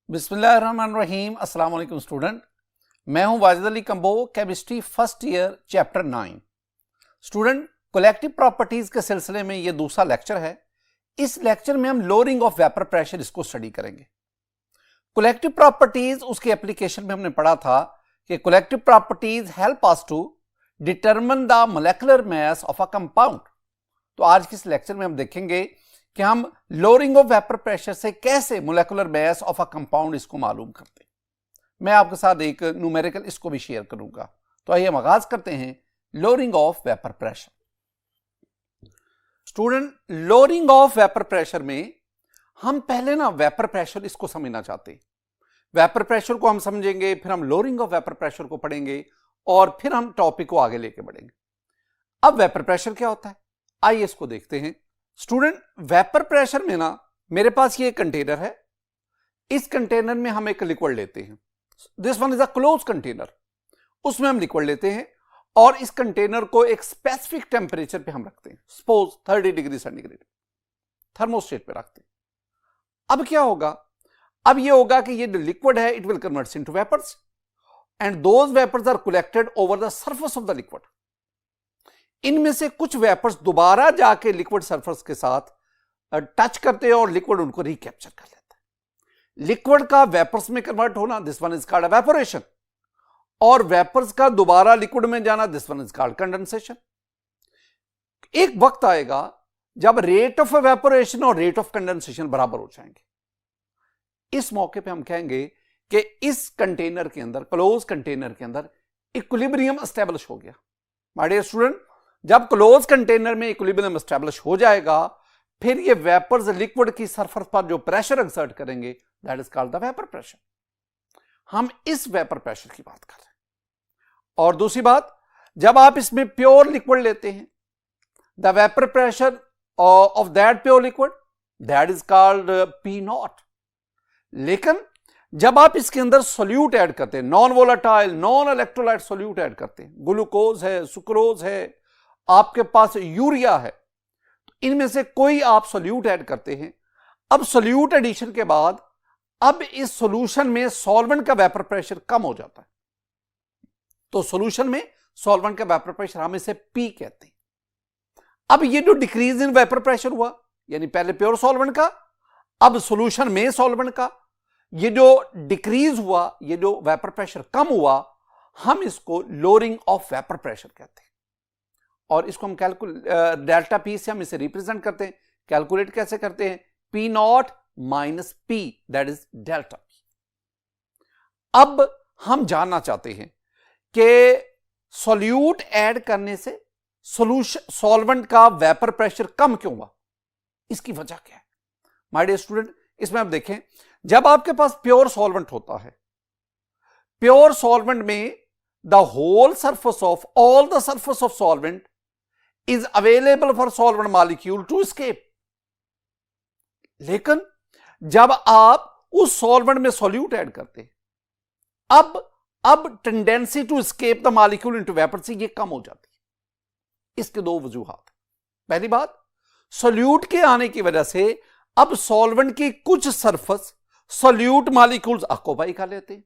बिस्मिल्लाहिर्रहमानिर्रहीम। अस्सलाम वालेकुम स्टूडेंट, मैं हूं Wajid Ali combo, chemistry first year chapter 9। Student, collective properties के सिलसिले में ये दूसरा लेक्चर है। इस लेक्चर में हम लोअरिंग ऑफ वेपर प्रेशर इसको स्टडी करेंगे। कलेक्टिव प्रॉपर्टीज, उसके एप्लीकेशन में हमने पढ़ा था कि collective properties help us to determine the molecular mass of a compound. तो आज के इस लेक्चर में हम देखेंगे कि हम लोअरिंग ऑफ वेपर प्रेशर से कैसे molecular mass of a compound इसको मालूम करते हैं। मैं आपके साथ एक न्यूमेरिकल इसको भी शेयर करूंगा। तो आइए हम आगाज करते हैं lowering of vapour pressure. Student, lowering of vapour pressure में हम पहले ना वेपर प्रेशर इसको समझना चाहते हैं। वेपर प्रेशर को हम समझेंगे, फिर हम लोअरिंग ऑफ वेपर प्रेशर को पढ़ेंगे और फिर हम टॉपिक को आगे लेके बढ़ेंगे। अब वेपर प्रेशर क्या होता है, आइए इसको देखते हैं। स्टूडेंट, वेपर प्रेशर में ना मेरे पास ये कंटेनर है। इस कंटेनर में हम एक लिक्विड लेते हैं। This one is a close container. उसमें हम लिक्विड लेते हैं और इस कंटेनर को एक स्पेसिफिक टेंपरेचर पे हम रखते हैं। सपोज 30 डिग्री सेंटीग्रेड थर्मोस्टेट पे रखते हैं। अब क्या होगा, अब ये होगा कि ये जो लिक्विड है it will converts into vapours and those vapours are collected over the surface of the liquid. इनमें से कुछ वेपर्स दोबारा जाके लिक्विड सरफेस के साथ टच करते हैं और लिक्विड उनको रिकैप्चर कर लेता है। लिक्विड का वेपर्स में कन्वर्ट होना, this one is called evaporation, और वेपर्स का दोबारा लिक्विड में जाना, this one is called condensation. एक वक्त आएगा जब रेट ऑफ एवेपोरेशन और रेट ऑफ कंडेंसेशन बराबर हो जाएंगे। इस मौके पे हम कहेंगे कि इस कंटेनर के अंदर, क्लोज कंटेनर के अंदर इक्विलिब्रियम एस्टेब्लिश हो गया। माय डियर स्टूडेंट, जब क्लोज कंटेनर में इक्विलिब्रियम एस्टेब्लिश हो जाएगा, फिर ये वेपर्स लिक्विड की सरफेस पर जो प्रेशर एक्सर्ट करेंगे, that is called the vapour pressure. हम इस वेपर प्रेशर की बात कर रहे हैं। और दूसरी बात, जब आप इसमें प्योर लिक्विड लेते हैं, the vapour pressure of that pure liquid, that is called P0। लेकिन जब आप इसके अंदर सोल्यूट ऐड करते हैं, non volatile non electrolyte solute add करते हैं, ग्लूकोज है, सुक्रोज है, आपके पास यूरिया है, तो इनमें से कोई आप सोल्यूट ऐड करते हैं। अब सोल्यूट एडिशन के बाद अब इस सॉल्यूशन में सॉल्वेंट का वेपर प्रेशर कम हो जाता है। तो सॉल्यूशन में सॉल्वेंट का वेपर प्रेशर हम इसे P कहते हैं। अब ये जो डिक्रीज इन वेपर प्रेशर हुआ, यानी पहले प्योर सॉल्वेंट का, अब सॉल्यूशन में सॉल्वेंट का, ये जो डिक्रीज हुआ, ये जो वेपर प्रेशर कम हुआ, हम इसको लोअरिंग ऑफ वेपर प्रेशर कहते हैं। और इसको हम डेल्टा P से हम इसे रिप्रेजेंट करते हैं। कैलकुलेट कैसे करते हैं, P0 minus P, that is delta P। अब हम जानना चाहते हैं कि सॉल्यूट ऐड करने से सॉल्वेंट का वेपर प्रेशर कम क्यों हुआ, इसकी वजह क्या है। माय डियर स्टूडेंट, इसमें आप देखें, जब आपके पास प्योर सॉल्वेंट होता है, प्योर सॉल्वेंट में the whole surface of all the surface of solvent is available for solvent molecule to escape. लेकिन जब आप उस सॉल्वेंट में सॉल्यूट ऐड करते हैं, अब tendency to escape the molecule into vapour से ये कम हो जाती है। इसके दो वजूहात। पहली बात, सॉल्यूट के आने की वजह से अब सॉल्वेंट की कुछ सरफेस सॉल्यूट मॉलिक्यूल्स ऑक्यूपाई कर लेते हैं,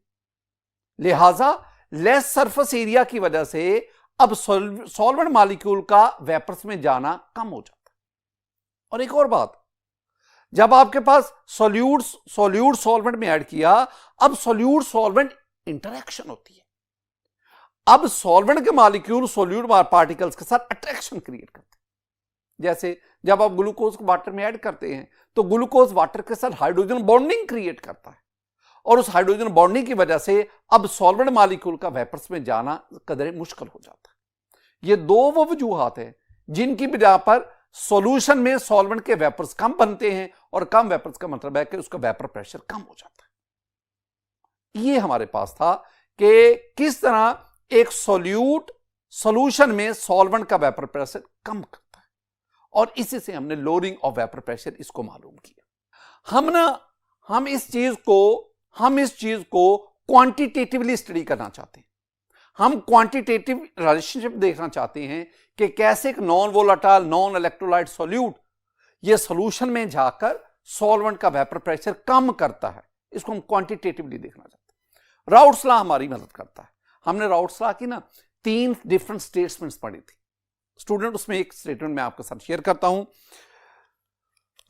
लिहाजा लेस सरफेस एरिया की वजह से अब सॉल्वेंट मॉलिक्यूल का वेपर्स में जाना कम हो जाता है। और एक और बात, जब आपके पास सॉल्यूट सॉल्वेंट में ऐड किया, अब सॉल्यूट सॉल्वेंट इंटरेक्शन होती है। अब सॉल्वेंट के मॉलिक्यूल सॉल्यूट पार्टिकल्स के साथ अट्रैक्शन क्रिएट करते हैं। जैसे जब आप ग्लूकोज को वाटर में ऐड करते हैं, तो ग्लूकोज वाटर के साथ हाइड्रोजन बॉन्डिंग क्रिएट करता है, और उस हाइड्रोजन बॉन्डिंग की वजह से अब सॉल्वेंट मॉलिक्यूल का वेपर्स में जाना कदरे मुश्किल हो जाता है। ये दो वो वजूहात हैं जिनकी बिना पर सॉल्यूशन में सॉल्वेंट के वेपर्स कम बनते हैं, और कम वेपर्स का मतलब है कि उसका वेपर प्रेशर कम हो जाता है। ये हमारे पास था कि किस तरह एक सॉल्यूशन में सॉल्वेंट का वेपर प्रेशर कम करता है, और इसी से हमने लोअरिंग ऑफ वेपर प्रेशर इसको मालूम किया। हम इस चीज को क्वांटिटेटिवली स्टडी करना चाहते हैं। हम क्वांटिटेटिव रिलेशनशिप देखना चाहते हैं कि कैसे एक non volatile non electrolyte solute ये सॉल्यूशन में जाकर सॉल्वेंट का वेपर प्रेशर कम करता है। इसको हम क्वांटिटेटिवली देखना चाहते हैं। राउट्स लॉ हमारी मदद करता है। हमने राउट्स लॉ की ना 3 डिफरेंट स्टेटमेंट्स पढ़ी थी स्टूडेंट, उसमें एक स्टेटमेंट मैं आपके साथ शेयर करता हूं।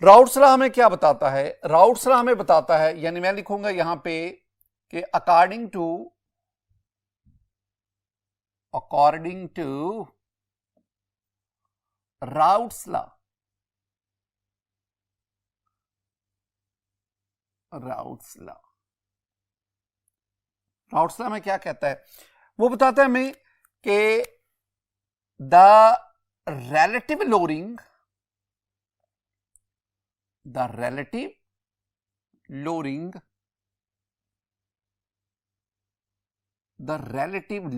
राउट्स लॉ हमें क्या बताता है? राउट्स लॉ हमें बताता है, यानी मैं लिखूंगा यहां पे कि according to Raoult's law, Raoult's law में क्या कहता है? वो बताता है हमें कि the relative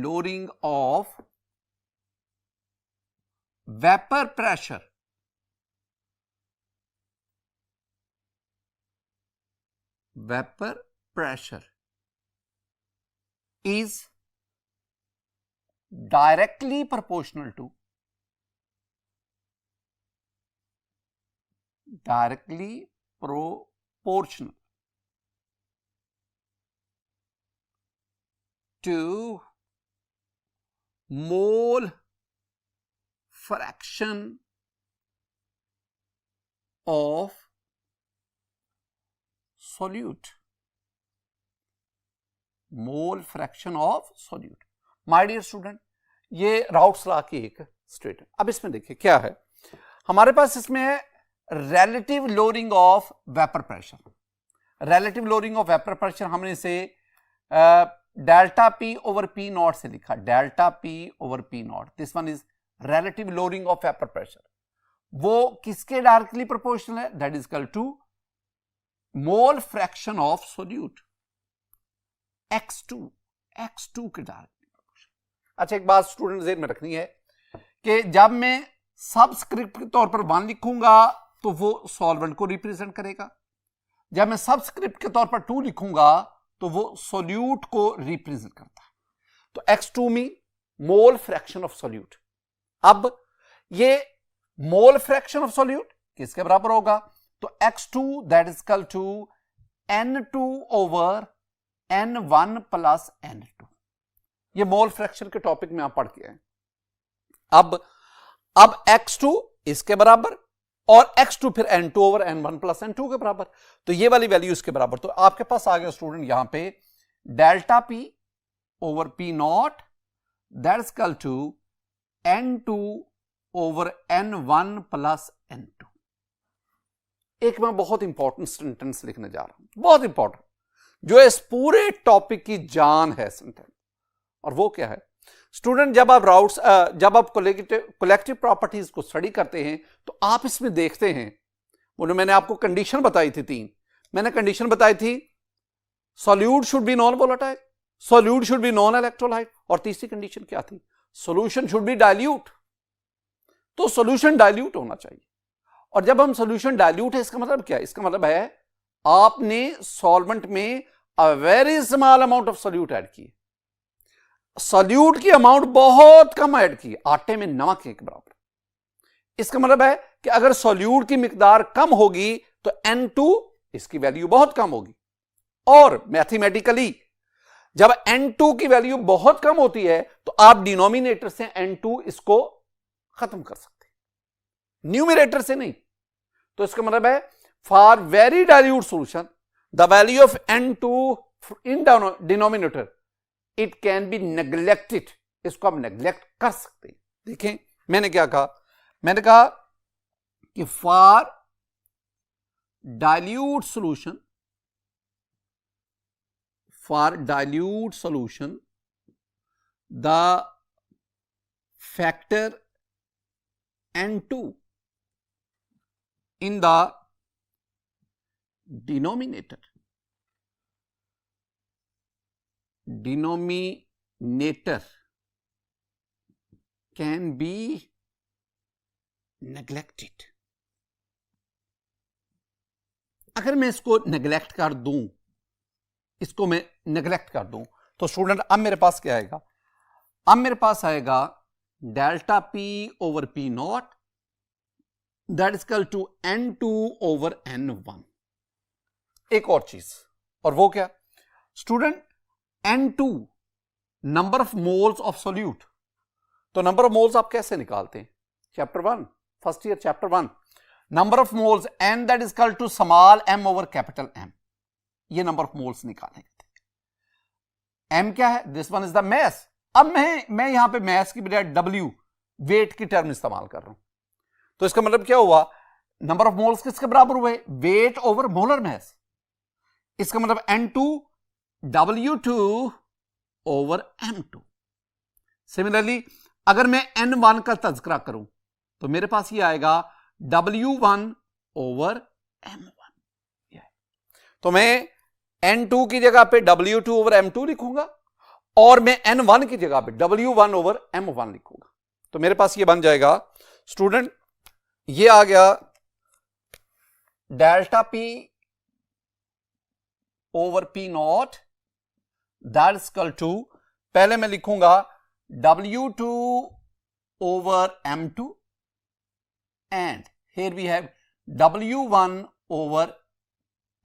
lowering of vapor pressure is directly proportional to mole fraction of solute. My dear student, ये राउट्स लॉ की एक स्टेटमेंट। अब इसमें देखिए क्या है हमारे पास, इसमें है relative lowering of vapor pressure। relative lowering of vapor pressure हमने इसे delta P over P not से लिखा, delta P over P not. This one is relative lowering of vapor pressure। वो किसके डायरेक्टली प्रोपोर्शनल है? That is equal to mole fraction of solute, x2 के directly proportional. अच्छा, एक बात student ज़हन में रखनी है कि जब मैं सबस्क्रिप्ट के तौर पर 1 लिखूंगा तो वो सॉल्वेंट को रिप्रेजेंट करेगा, जब मैं सबस्क्रिप्ट के तौर पर 2 लिखूंगा तो वो सोल्यूट को रिप्रेजेंट करता है। तो x2 में मोल फ्रैक्शन ऑफ सोल्यूट। अब ये मोल फ्रैक्शन ऑफ सोल्यूट किसके बराबर होगा? तो x2 that is equal to n2 over n1 plus n2। ये मोल फ्रैक्शन के टॉपिक में आप पढ़ के आए। अब x2 इसके बराबर और x2 फिर n2 over n1 plus n2 के बराबर, तो ये वाली वैल्यू इसके बराबर। तो आपके पास आ गया स्टूडेंट यहां पे delta p over p not that is equal to n2 over n1 plus n2। एक मैं बहुत इंपॉर्टेंट सेंटेंस लिखने जा रहा हूं, बहुत इंपॉर्टेंट, जो इस पूरे टॉपिक की जान है सेंटेंस। और वो क्या है स्टूडेंट? जब आप कलेक्टिव प्रॉपर्टीज को स्टडी करते हैं तो आप इसमें देखते हैं, वो मैंने आपको कंडीशन बताई थी 3, मैंने कंडीशन बताई थी solute should be non volatile, solute should be non electrolyte, और तीसरी कंडीशन क्या थी? Solution should be dilute. तो सॉल्यूशन डाइल्यूट होना चाहिए। और जब हम सॉल्यूशन डाइल्यूट है, इसका मतलब क्या है? इसका मतलब है आपने सॉल्वेंट में a very small amount of solute add की, सॉल्यूट की अमाउंट बहुत कम ऐड की, आटे में नमक के बराबर। इसका मतलब है कि अगर सॉल्यूट की मिकदार कम होगी तो N2 इसकी वैल्यू बहुत कम होगी, और मैथमेटिकली जब N2 की वैल्यू बहुत कम होती है तो आप डिनोमिनेटर से N2 इसको खत्म कर सकते हैं, न्यूमरेटर से नहीं। तो इसका मतलब है for very dilute solution the value of N2 in denominator it can be neglected, इसको आप नेग्लेक्ट कर सकते हैं। देखें मैंने क्या कहा, मैंने कहा कि for dilute solution the factor N2 in the denominator can be neglected। अगर मैं इसको नेग्लेक्ट कर दूं, तो स्टूडेंट अब मेरे पास क्या आएगा? अब मेरे पास आएगा delta P over P not that is equal to N2 over N1। एक और चीज और वो क्या student, N2 number of moles of solute. तो नंबर ऑफ मोल्स आप कैसे निकालते हैं, chapter 1 first year chapter 1, number of moles N that is equal to small m over capital M, ये नंबर ऑफ मोल्स निकालेंगे। M क्या है, this one is the mass. अब मैं यहां पे मैस की बजाय W वेट की टर्म इस्तेमाल कर रहा हूं, तो इसका मतलब क्या हुआ, नंबर ऑफ मोल्स किसके बराबर हुए, वेट ओवर मोलर मैस। इसका मतलब N2 W2 over M2। Similarly अगर मैं N1 का तज़किरा करूं तो मेरे पास ये आएगा W1 ओवर M1। तो मैं N2 की जगह पे W2 ओवर M2 लिखूंगा और मैं N1 की जगह पे W1 ओवर M1 लिखूंगा। तो मेरे पास ये बन जाएगा स्टूडेंट, ये आ गया delta P over P not that is equal to, पहले मैं लिखूंगा W2 over M2 and here we have W1 over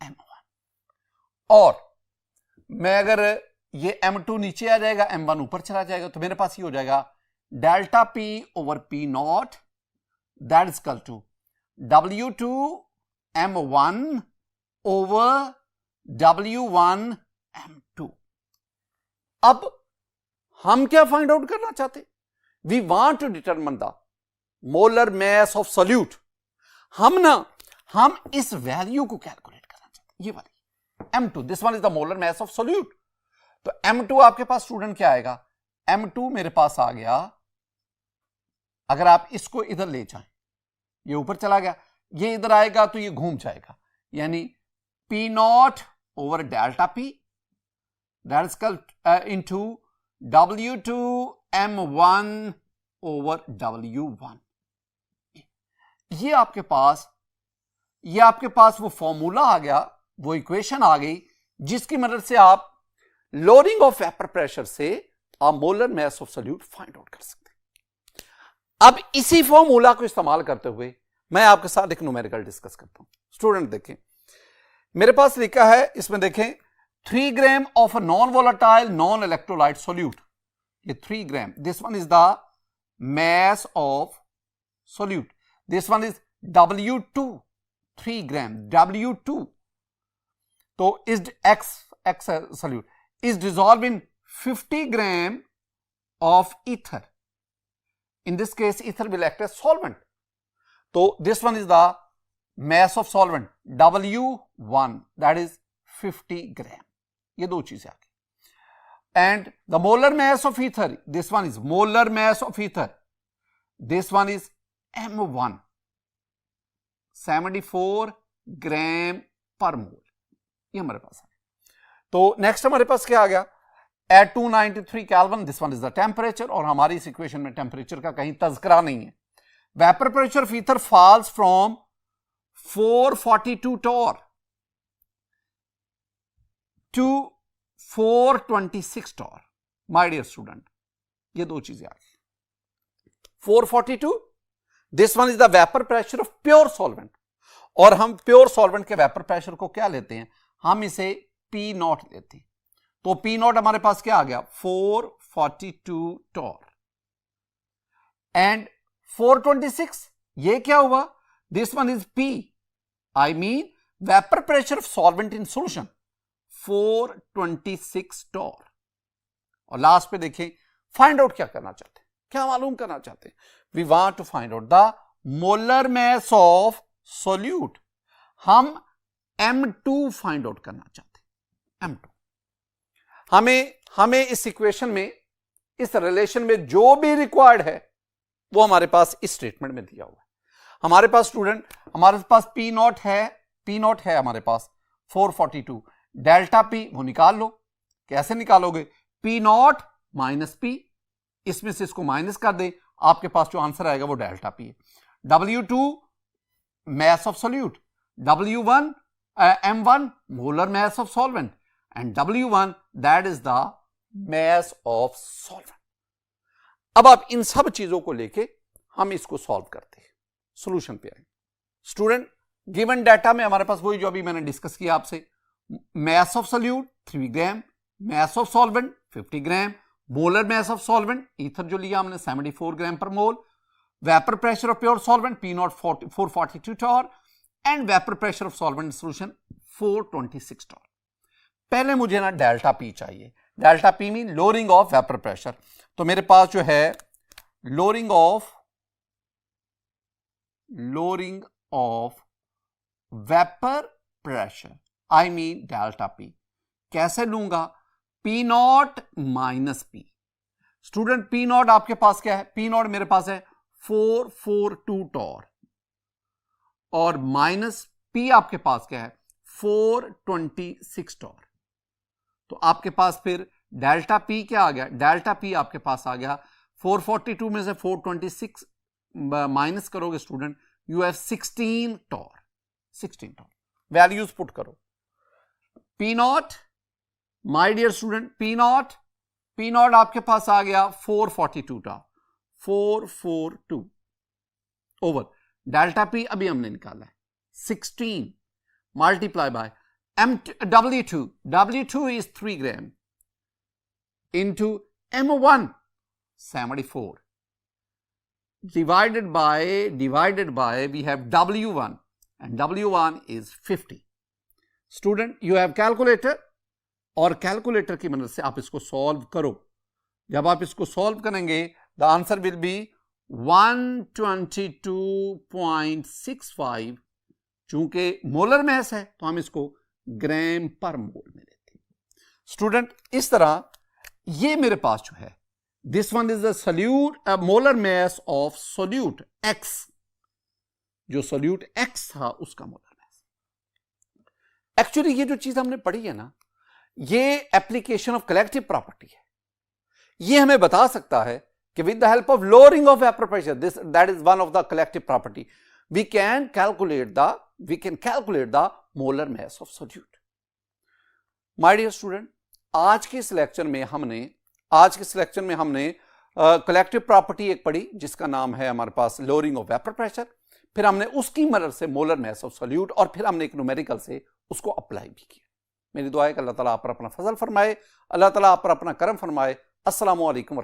M1। और मैं अगर ये M2 नीचे आ जाएगा, M1 ऊपर चला जाएगा, तो मेरे पास ये हो जाएगा delta P over P not that is equal to W2 M1 over W1 M2। अब हम क्या फाइंड आउट करना चाहते, we want to determine the molar mass of solute. हम इस वैल्यू को कैलकुलेट करना चाहते, ये वाली M2, this one is the molar mass of solute. तो M2 आपके पास स्टूडेंट क्या आएगा, M2 मेरे पास आ गया, अगर आप इसको इधर ले जाएं, ये ऊपर चला गया, ये इधर आएगा तो ये घूम जाएगा, यानी P not over delta P that is equal into W2 M1 over W1। ये आपके पास वो फॉर्मूला आ गया, वो इक्वेशन आ गई जिसकी मदद से आप लोअरिंग ऑफ वेपर प्रेशर से आप molar mass of solute find out कर सकते हैं। अब इसी फॉर्मूला को इस्तेमाल करते हुए मैं आपके साथ एक न्यूमेरिकल डिस्कस करता हूं। स्टूडेंट देखें, मेरे पास लिखा है, इसमें देखें 3 gram of a non volatile non electrolyte solute, ये 3 gram, this one is the mass of solute, this one is W2, 3 gram W2। तो is X solute is dissolved in 50 gram of ether. In this case, ether will act as solvent. So this one is the mass of solvent W1, that is 50 gram. ये दो चीजें आ गई। And the molar mass of ether, this one is molar mass of ether. This one is M1, 74 gram per mole. ये हमारे पास है। तो next हमारे पास क्या आ गया, at 293 kelvin, this one is the temperature, और हमारी इस इक्वेशन में टेम्परेचर का कहीं तज़किरा नहीं है। Vapour pressure of ether falls from 442 torr to 426 torr. My dear student, ये दो चीजें आ गई। 442, this one is the vapour pressure of pure solvent, और हम प्योर सॉल्वेंट के वेपर प्रेशर को क्या लेते हैं, हम इसे P नॉट लेते हैं। तो P नॉट हमारे पास क्या आ गया, 442 टॉर। एंड 426, ये क्या हुआ, this one is P, I mean vapour pressure of solvent in solution, 426 torr. और लास्ट पे देखें, फाइंड आउट क्या करना चाहते हैं, क्या मालूम करना चाहते हैं, we want to find out the molar mass of solute. हम M2 फाइंड आउट करना चाहते हैं, M2। हमें इस इक्वेशन में, इस रिलेशन में जो भी रिक्वायर्ड है वो हमारे पास इस स्टेटमेंट में दिया हुआ है। हमारे पास स्टूडेंट, हमारे पास P नॉट है हमारे पास 442, डेल्टा P वो निकाल लो। कैसे निकालोगे, P नॉट माइनस P, इसमें से इसको माइनस कर दे, आपके पास जो आंसर आएगा वो डेल्टा P है। W2 mess of solute, W1 M1 molar mass of solvent, and W1 that is the mass of solvent। अब आप इन सब चीजों को लेके हम इसको सॉल्व करते हैं, सॉल्यूशन पे आएंगे। स्टूडेंट, गिवन डाटा में हमारे पास वही जो अभी मैंने डिस्कस किया आपसे, mass of solute 3 gram, mass of solvent 50 gram, molar mass of solvent ether जो लिया हमने 74 ग्राम पर मोल, vapor pressure of pure solvent P0 442 torr and vapor pressure of solvent solution 426 torr. पहले मुझे ना डेल्टा पी चाहिए, delta P mean lowering of vapour pressure. तो मेरे पास जो है lowering of vapour pressure, I mean delta P. कैसे लूंगा? P not minus P. Student P nought आपके पास क्या है? पी नॉट मेरे पास है 442 टॉर और माइनस पी आपके पास क्या है? 426 टॉर। तो आपके पास फिर डेल्टा पी क्या आ गया? डेल्टा पी आपके पास आ गया 442 में से 426 माइनस करोगे student, you have 16 torr. 16 torr values put करो। P nought, my dear student, P nought आपके पास आ गया 442 टॉर, 442 ओवर डेल्टा पी अभी हमने निकाला है 16 multiply by W2 is 3 gram into M1 74 divided by we have W1 and W1 is 50. Student, you have calculator और calculator की मदद से आप इसको सॉल्व करो। जब आप इसको सॉल्व करेंगे द आंसर विल बी 122.65। चूंकि मोलर मैस है तो हम इसको ग्राम पर मोल में लेते हैं। स्टूडेंट, इस तरह ये मेरे पास जो है this one is the solute molar mass of solute x, जो सोल्यूट एक्स था उसका मोलर मैस। एक्चुअली ये जो चीज हमने पढ़ी है ना, ये एप्लीकेशन ऑफ कलेक्टिव प्रॉपर्टी है। ये हमें बता सकता है कि with the help of lowering of vapour pressure, this that is one of the collective property, we can calculate the molar mass of solute. My dear student, आज के इस लेक्चर में हमने कलेक्टिव प्रॉपर्टी एक पढ़ी जिसका नाम है हमारे पास लोअरिंग ऑफ वेपर प्रेशर, फिर हमने उसकी मदद से मोलर मैस ऑफ सोल्यूट और फिर हमने एक न्यूमेरिकल से उसको अप्लाई भी किया। मेरी दुआ है कि अल्लाह ताला आप पर अपना फजल फरमाए, अल्लाह ताला आप पर अपना करम फरमाए। अस्सलामु अलैकुम।